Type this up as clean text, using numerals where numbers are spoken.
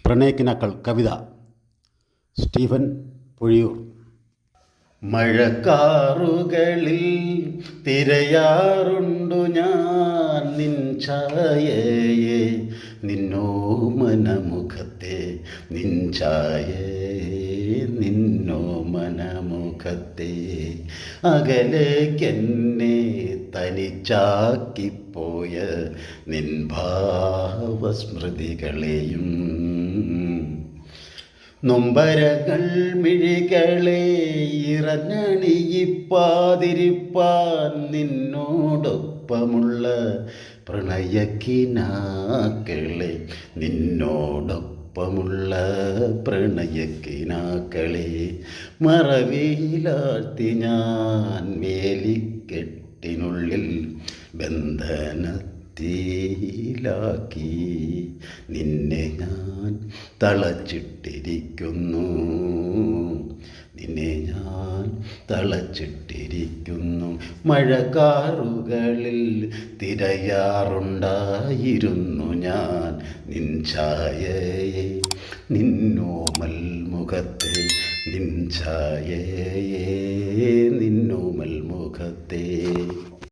പ്രണയക്കിനാക്കൾ കവിത Stephen Pozhiyoor. മഴക്കാറുകളിൽ തിരയാറുണ്ടു ഞാൻ നിൻ ഛായയെ, നിന്നോമനമുഖത്തെ നിൻ ഛായയെ, നിന്നോമനമുഖത്തെ. അകലേക്കെന്നെ തനിച്ചാക്കിപ്പോയ നിൻ ഭാവസ്മൃതികളെയും നൊമ്പരങ്ങൾ മിഴികളെ ഇറഞ്ഞണിയിപ്പാതിരിപ്പാൻ നിന്നോടൊപ്പമുള്ള പ്രണയക്കിനാക്കളെ, നിന്നോടൊപ്പമുള്ള പ്രണയക്കിനാക്കളെ മറവിയിലാഴ്ത്തി ഞാൻ വേലിക്കെട്ടിനുള്ളിൽ ബന്ധനത്തിലാക്കി. നിന്നെ ഞാൻ തളച്ചിട്ടിരിക്കുന്നു, നിന്നെ ഞാൻ തളച്ചിട്ടിരിക്കുന്നു. മഴക്കാറുകളിൽ തിരയാറുണ്ടായിരുന്നു ഞാൻ നിൻ ഛായയെ, നിന്നോമൽ മുഖത്തെ നിൻ ഛായയെ, നിന്നോമൽ മുഖത്തെ.